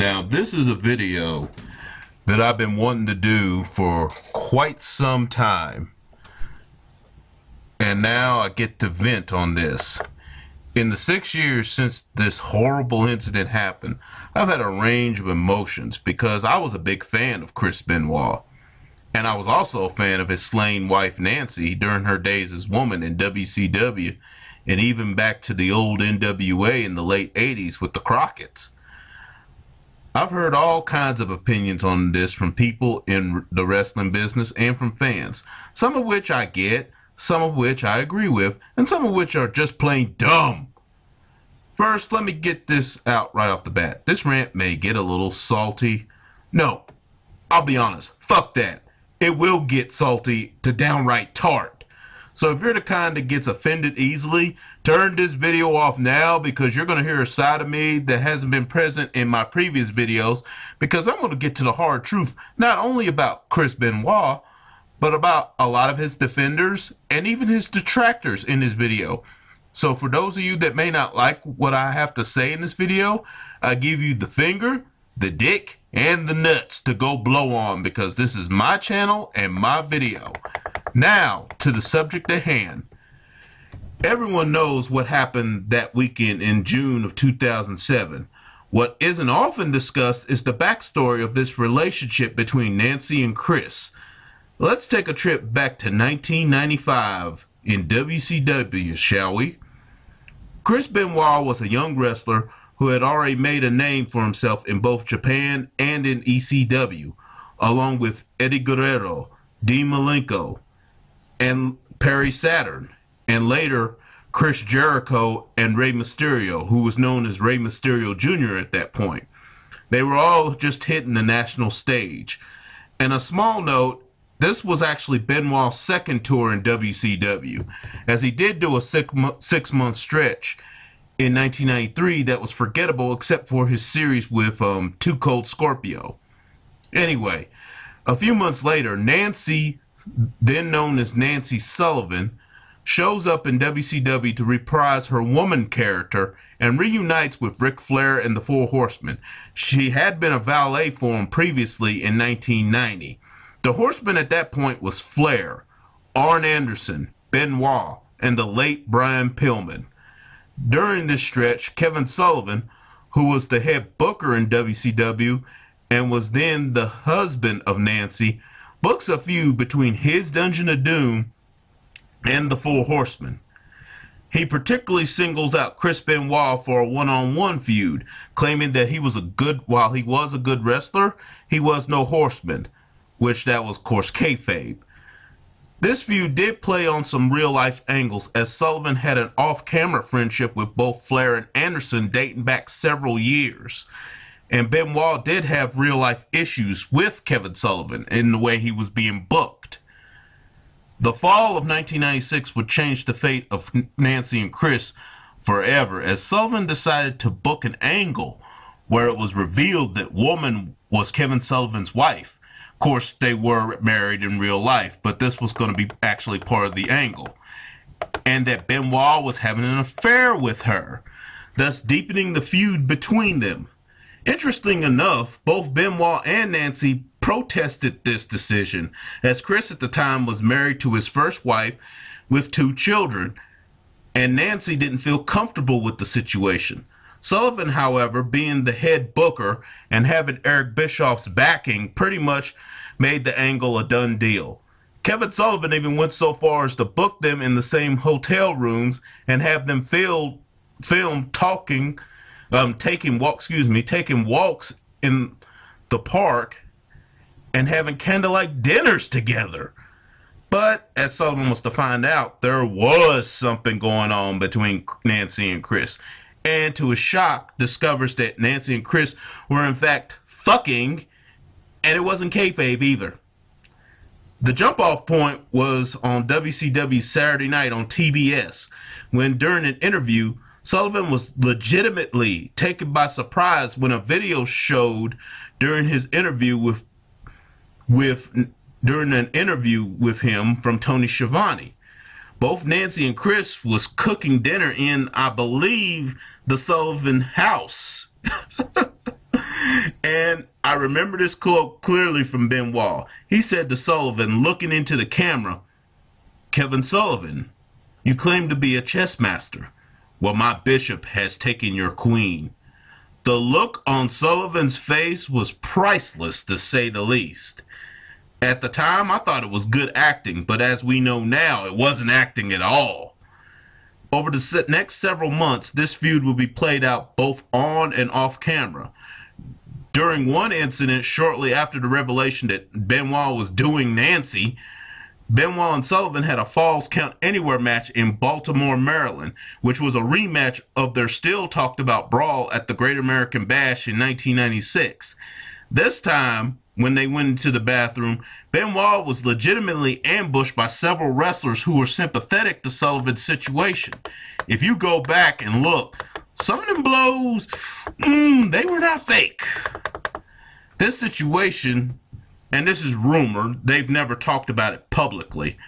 Now, this is a video that I've been wanting to do for quite some time, and now I get to vent on this. In the 6 years since this horrible incident happened, I've had a range of emotions because I was a big fan of Chris Benoit, and I was also a fan of his slain wife Nancy during her days as woman in WCW, and even back to the old NWA in the late 80s with the Crockett's. I've heard all kinds of opinions on this from people in the wrestling business and from fans, some of which I get, some of which I agree with, and some of which are just plain dumb. First, let me get this out right off the bat. This rant may get a little salty. No, I'll be honest, fuck that. It will get salty to downright tart. So if you're the kind that gets offended easily, turn this video off now, because you're going to hear a side of me that hasn't been present in my previous videos, because I'm going to get to the hard truth, not only about Chris Benoit, but about a lot of his defenders and even his detractors in this video. So for those of you that may not like what I have to say in this video, I give you the finger, the dick, and the nuts to go blow on, because this is my channel and my video. Now, to the subject at hand. Everyone knows what happened that weekend in June of 2007. What isn't often discussed is the backstory of this relationship between Nancy and Chris. Let's take a trip back to 1995 in WCW, shall we? Chris Benoit was a young wrestler who had already made a name for himself in both Japan and in ECW, along with Eddie Guerrero, Dean Malenko, and Perry Saturn, and later Chris Jericho and Rey Mysterio, who was known as Rey Mysterio Jr. at that point. They were all just hitting the national stage. And a small note, this was actually Benoit's second tour in WCW, as he did do a six-month stretch in 1993 that was forgettable except for his series with Too Cold Scorpio. Anyway, a few months later, Nancy, then known as Nancy Sullivan, shows up in WCW to reprise her woman character and reunites with Ric Flair and the Four Horsemen. She had been a valet for him previously in 1990. The Horsemen at that point was Flair, Arn Anderson, Benoit, and the late Brian Pillman. During this stretch, Kevin Sullivan, who was the head booker in WCW and was then the husband of Nancy, books a feud between his Dungeon of Doom and the Four Horsemen. He particularly singles out Chris Benoit for a one-on-one feud, claiming that while he was a good wrestler, he was no horseman, which that was, of course, kayfabe. This feud did play on some real-life angles, as Sullivan had an off-camera friendship with both Flair and Anderson dating back several years. And Benoit did have real-life issues with Kevin Sullivan in the way he was being booked. The fall of 1996 would change the fate of Nancy and Chris forever, as Sullivan decided to book an angle where it was revealed that woman was Kevin Sullivan's wife. Of course, they were married in real life, but this was going to be actually part of the angle. And that Benoit was having an affair with her, thus deepening the feud between them. Interesting enough, both Benoit and Nancy protested this decision, as Chris at the time was married to his first wife with 2 children, and Nancy didn't feel comfortable with the situation. Sullivan, however, being the head booker and having Eric Bischoff's backing, pretty much made the angle a done deal. Kevin Sullivan even went so far as to book them in the same hotel rooms and have them film taking walks in the park and having candlelight dinners together. But as Sullivan was to find out, there was something going on between Nancy and Chris, and to his shock discovers that Nancy and Chris were in fact fucking, and it wasn't kayfabe either. The jump-off point was on WCW Saturday Night on TBS, when during an interview, Sullivan was legitimately taken by surprise when a video showed during his interview during an interview with him from Tony Schiavone. Both Nancy and Chris was cooking dinner in, I believe, the Sullivan house. And I remember this quote clearly from Benoit. He said to Sullivan, looking into the camera, "Kevin Sullivan, you claim to be a chess master. Well, my bishop has taken your queen." The look on Sullivan's face was priceless, to say the least. At the time, I thought it was good acting, but as we know now, it wasn't acting at all. Over the next several months, this feud will be played out both on and off camera. During one incident, shortly after the revelation that Benoit was doing Nancy, Benoit and Sullivan had a Falls Count Anywhere match in Baltimore, Maryland, which was a rematch of their still talked about brawl at the Great American Bash in 1996. This time, when they went into the bathroom, Benoit was legitimately ambushed by several wrestlers who were sympathetic to Sullivan's situation. If you go back and look, some of them blows, they were not fake. This situation, and this is rumored, they've never talked about it publicly,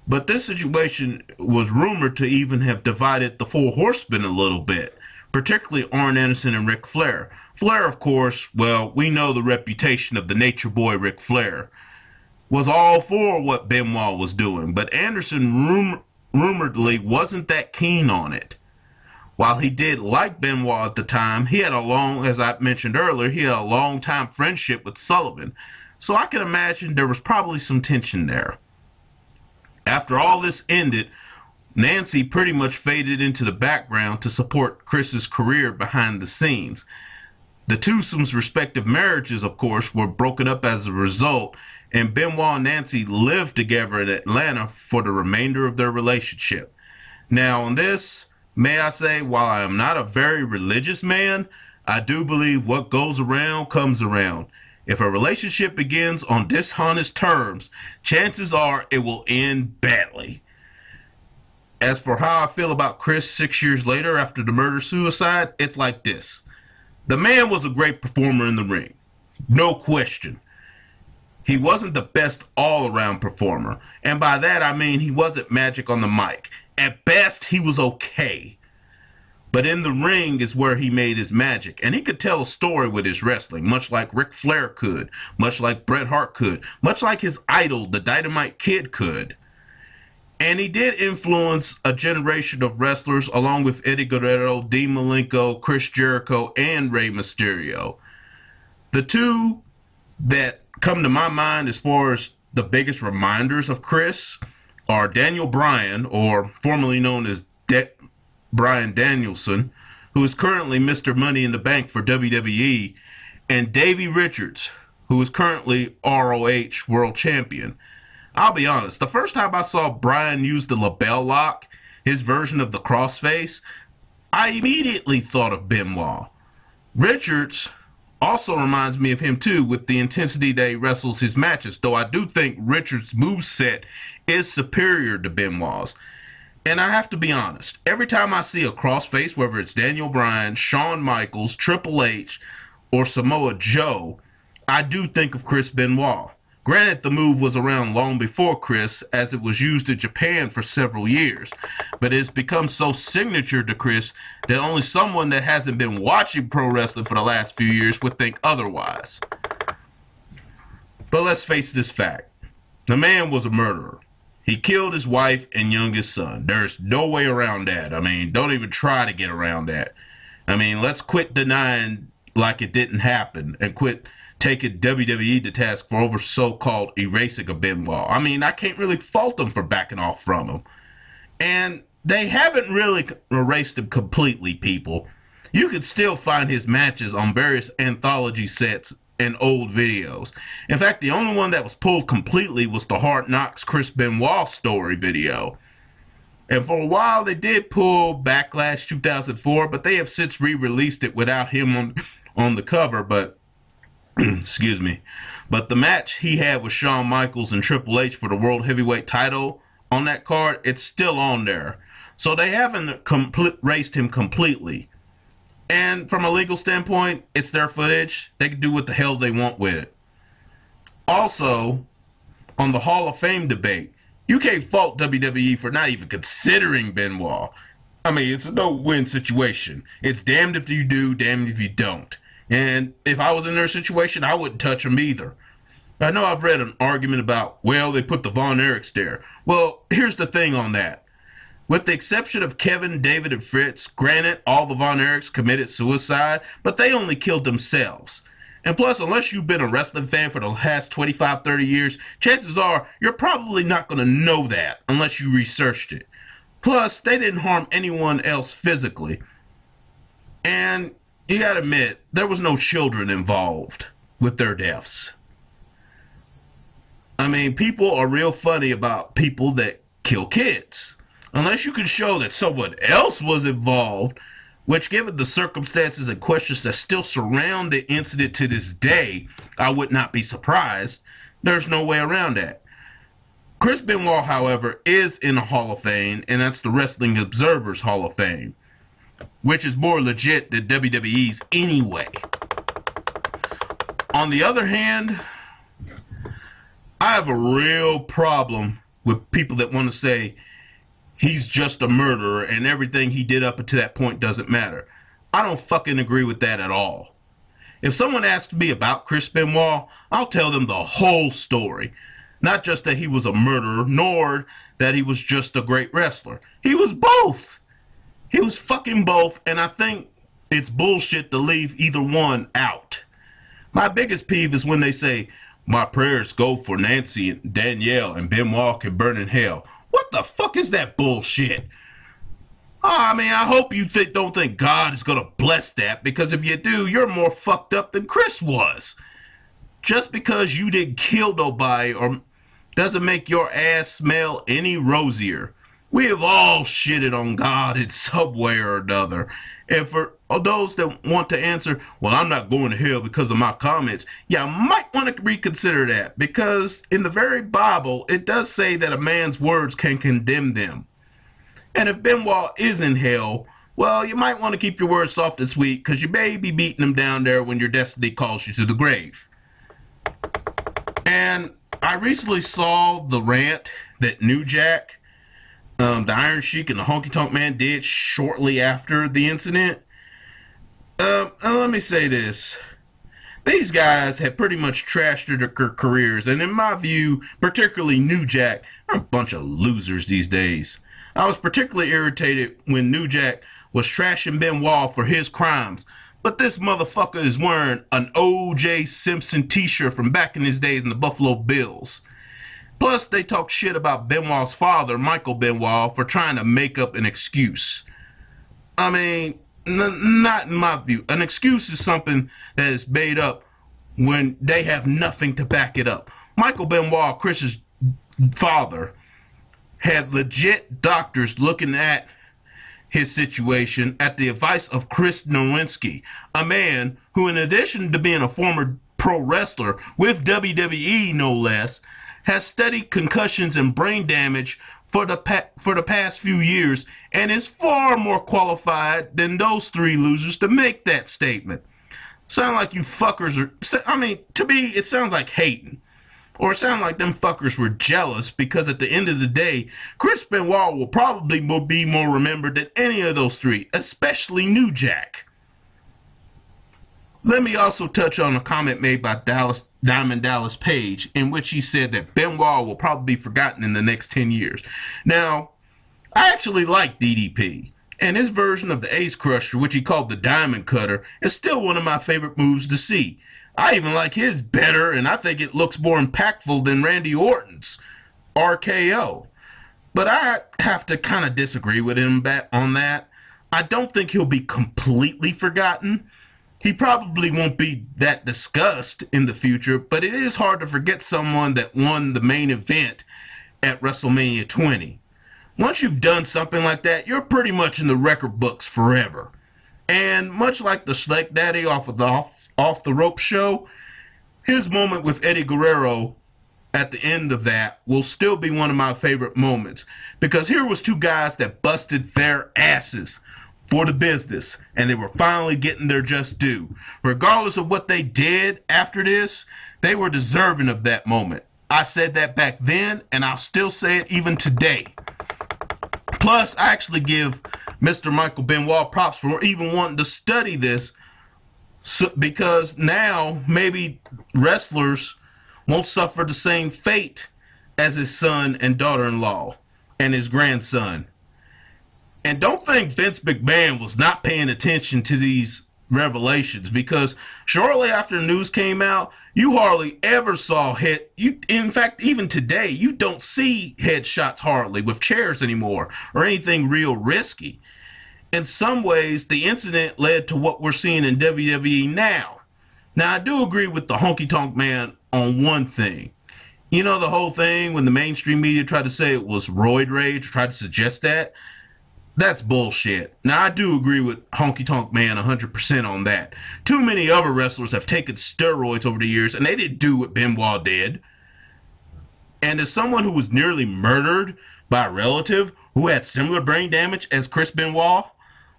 but this situation was rumored to even have divided the Four Horsemen a little bit, particularly Arn Anderson and Ric Flair. Flair, of course, well, we know the reputation of the Nature Boy Ric Flair, was all for what Benoit was doing, but Anderson rumoredly wasn't that keen on it. While he did like Benoit at the time, he had a long, as I mentioned earlier, he had a long-time friendship with Sullivan, so I can imagine there was probably some tension there. After all this ended, Nancy pretty much faded into the background to support Chris's career behind the scenes. The twosomes' respective marriages, of course, were broken up as a result, and Benoit and Nancy lived together in Atlanta for the remainder of their relationship. Now, on this, may I say, while I am not a very religious man, I do believe what goes around comes around. If a relationship begins on dishonest terms, chances are it will end badly. As for how I feel about Chris 6 years later after the murder-suicide, it's like this. The man was a great performer in the ring. No question. He wasn't the best all-around performer, and by that I mean he wasn't magic on the mic. At best, he was okay. But in the ring is where he made his magic, and he could tell a story with his wrestling, much like Ric Flair could, much like Bret Hart could, much like his idol, the Dynamite Kid, could. And he did influence a generation of wrestlers along with Eddie Guerrero, Dean Malenko, Chris Jericho, and Rey Mysterio. The two that come to my mind as far as the biggest reminders of Chris are Daniel Bryan, or formerly known as Bryan Danielson, who is currently Mr. Money in the Bank for WWE, and Davey Richards, who is currently ROH World Champion. I'll be honest, the first time I saw Bryan use the label lock, his version of the crossface, I immediately thought of Benoit. Richards also reminds me of him too, with the intensity that he wrestles his matches, though I do think Richards' moveset is superior to Benoit's. And I have to be honest, every time I see a crossface, whether it's Daniel Bryan, Shawn Michaels, Triple H, or Samoa Joe, I do think of Chris Benoit. Granted, the move was around long before Chris, as it was used in Japan for several years, but it's become so signature to Chris that only someone that hasn't been watching pro wrestling for the last few years would think otherwise. But let's face this fact. The man was a murderer. He killed his wife and youngest son. There's no way around that. I mean, don't even try to get around that. I mean, let's quit denying like it didn't happen and quit taking WWE to task for over so-called erasing of Benoit. I mean, I can't really fault them for backing off from him. And they haven't really erased him completely, people. You can still find his matches on various anthology sets and old videos. In fact, the only one that was pulled completely was the Hard Knocks Chris Benoit story video. And for a while they did pull Backlash 2004, but they have since re-released it without him on the cover, but excuse me. But the match he had with Shawn Michaels and Triple H for the World Heavyweight title on that card, it's still on there. So they haven't erased him completely. And from a legal standpoint, it's their footage. They can do what the hell they want with it. Also, on the Hall of Fame debate, you can't fault WWE for not even considering Benoit. I mean, it's a no-win situation. It's damned if you do, damned if you don't. And if I was in their situation, I wouldn't touch them either. I know I've read an argument about, well, they put the Von Erichs there. Well, here's the thing on that. With the exception of Kevin, David, and Fritz, granted, all the Von Erichs committed suicide, but they only killed themselves. And plus, unless you've been a wrestling fan for the last 25, 30 years, chances are you're probably not going to know that unless you researched it. Plus, they didn't harm anyone else physically. And you gotta admit, there was no children involved with their deaths. I mean, people are real funny about people that kill kids. Unless you can show that someone else was involved, which given the circumstances and questions that still surround the incident to this day, I would not be surprised. There's no way around that. Chris Benoit, however, is in the Hall of Fame, and that's the Wrestling Observer's Hall of Fame, which is more legit than WWE's anyway. On the other hand, I have a real problem with people that want to say he's just a murderer and everything he did up until that point doesn't matter. I don't fucking agree with that at all. If someone asks me about Chris Benoit, I'll tell them the whole story. Not just that he was a murderer, nor that he was just a great wrestler. He was both. He was fucking both, and I think it's bullshit to leave either one out. My biggest peeve is when they say, my prayers go for Nancy and Danielle and Benoit can burn in hell. What the fuck is that bullshit? I mean, I hope you don't think God is going to bless that, because if you do, you're more fucked up than Chris was. Just because you didn't kill nobody or doesn't make your ass smell any rosier. We have all shitted on God in some way or another. And for those that want to answer, well, I'm not going to hell because of my comments, yeah, I might want to reconsider that, because in the very Bible, it does say that a man's words can condemn them. And if Benoit is in hell, well, you might want to keep your words soft and sweet, because you may be beating him down there when your destiny calls you to the grave. And I recently saw the rant that New Jack, the Iron Sheik, and the Honky Tonk Man did shortly after the incident. Let me say this. These guys have pretty much trashed their careers, and in my view, particularly New Jack, are a bunch of losers these days. I was particularly irritated when New Jack was trashing Benoit for his crimes, but this motherfucker is wearing an O.J. Simpson t-shirt from back in his days in the Buffalo Bills. Plus, they talk shit about Benoit's father, Michael Benoit, for trying to make up an excuse. I mean, not in my view. An excuse is something that is made up when they have nothing to back it up. Michael Benoit, Chris's father, had legit doctors looking at his situation at the advice of Chris Nowinski, a man who, in addition to being a former pro wrestler with WWE no less, has studied concussions and brain damage for the past few years and is far more qualified than those three losers to make that statement. Sound like you fuckers are, I mean, to me, it sounds like hating. Or it sounds like them fuckers were jealous, because at the end of the day, Chris Benoit will probably be more remembered than any of those three, especially New Jack. Let me also touch on a comment made by Diamond Dallas Page, in which he said that Benoit will probably be forgotten in the next 10 years. Now, I actually like DDP, and his version of the Ace Crusher, which he called the Diamond Cutter, is still one of my favorite moves to see. I even like his better, and I think it looks more impactful than Randy Orton's RKO. But I have to kind of disagree with him on that. I don't think he'll be completely forgotten. He probably won't be that discussed in the future, but it is hard to forget someone that won the main event at WrestleMania 20. Once you've done something like that, you're pretty much in the record books forever. And much like the Slick Daddy off the Rope show, his moment with Eddie Guerrero at the end of that will still be one of my favorite moments, because here was two guys that busted their asses for the business, and they were finally getting their just due. Regardless of what they did after this, they were deserving of that moment. I said that back then, and I'll still say it even today. Plus, I actually give Mr. Michael Benoit props for even wanting to study this So, because now maybe wrestlers won't suffer the same fate as his son and daughter-in-law and his grandson. And don't think Vince McMahon was not paying attention to these revelations, because shortly after the news came out, you hardly ever saw in fact, even today, you don't see headshots hardly with chairs anymore or anything real risky. In some ways, the incident led to what we're seeing in WWE now. Now, I do agree with the Honky Tonk Man on one thing. You know, the whole thing when the mainstream media tried to say it was roid rage, tried to suggest that? That's bullshit. Now, I do agree with Honky Tonk Man 100% on that. Too many other wrestlers have taken steroids over the years, and they didn't do what Benoit did. And as someone who was nearly murdered by a relative who had similar brain damage as Chris Benoit,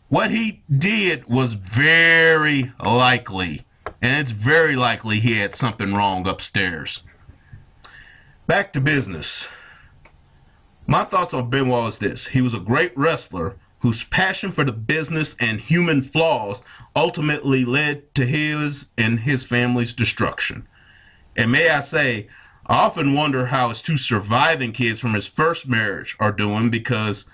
what he did was very likely, and it's very likely he had something wrong upstairs. Back to business. My thoughts on Benoit is this. He was a great wrestler whose passion for the business and human flaws ultimately led to his and his family's destruction. And may I say, I often wonder how his two surviving kids from his first marriage are doing, because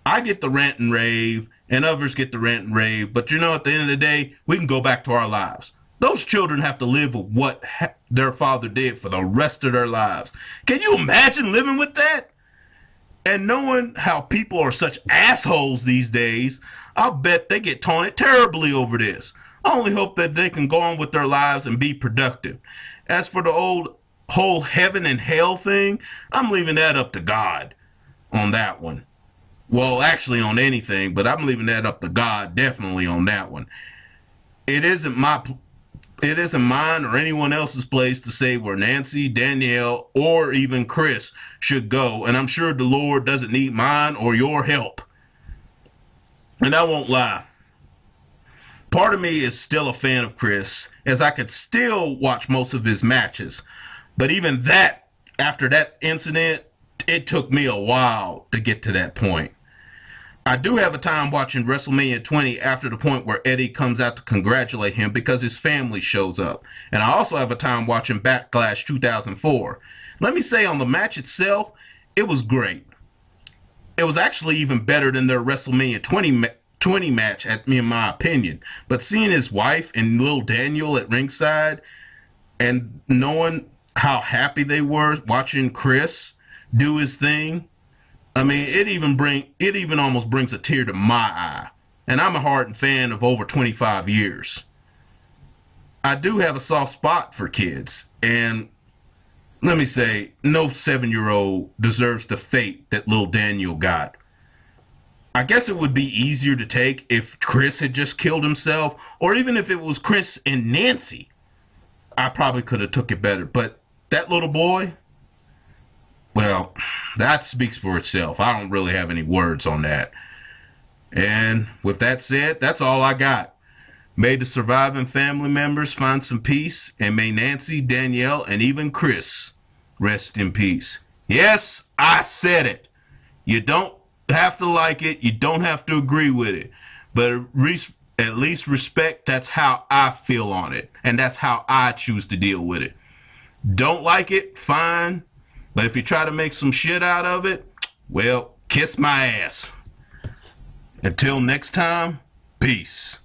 I get the rant and rave and others get the rant and rave, but you know, at the end of the day, we can go back to our lives. Those children have to live with what their father did for the rest of their lives. Can you imagine living with that? And knowing how people are such assholes these days, I'll bet they get taunted terribly over this. I only hope that they can go on with their lives and be productive. As for the whole heaven and hell thing, I'm leaving that up to God on that one. Well, actually on anything, but I'm leaving that up to God definitely on that one. It isn't mine or anyone else's place to say where Nancy, Danielle, or even Chris should go, and I'm sure the Lord doesn't need mine or your help. And I won't lie. Part of me is still a fan of Chris, as I could still watch most of his matches. But even that, after that incident, it took me a while to get to that point. I do have a time watching WrestleMania 20 after the point where Eddie comes out to congratulate him because his family shows up. And I also have a time watching Backlash 2004. Let me say, on the match itself, it was great. It was actually even better than their WrestleMania 20 match, in my opinion. But seeing his wife and little Daniel at ringside and knowing how happy they were watching Chris do his thing, I mean, it even almost brings a tear to my eye. And I'm a hardened fan of over 25 years. I do have a soft spot for kids. And let me say, no 7-year-old deserves the fate that little Daniel got. I guess it would be easier to take if Chris had just killed himself, or even if it was Chris and Nancy. I probably could have took it better. But that little boy, well, that speaks for itself. I don't really have any words on that. And with that said, that's all I got. May the surviving family members find some peace, and may Nancy, Danielle, and even Chris rest in peace. Yes, I said it. You don't have to like it. You don't have to agree with it. But at least respect, that's how I feel on it. And that's how I choose to deal with it. Don't like it? Fine. But if you try to make some shit out of it, well, kiss my ass. Until next time, peace.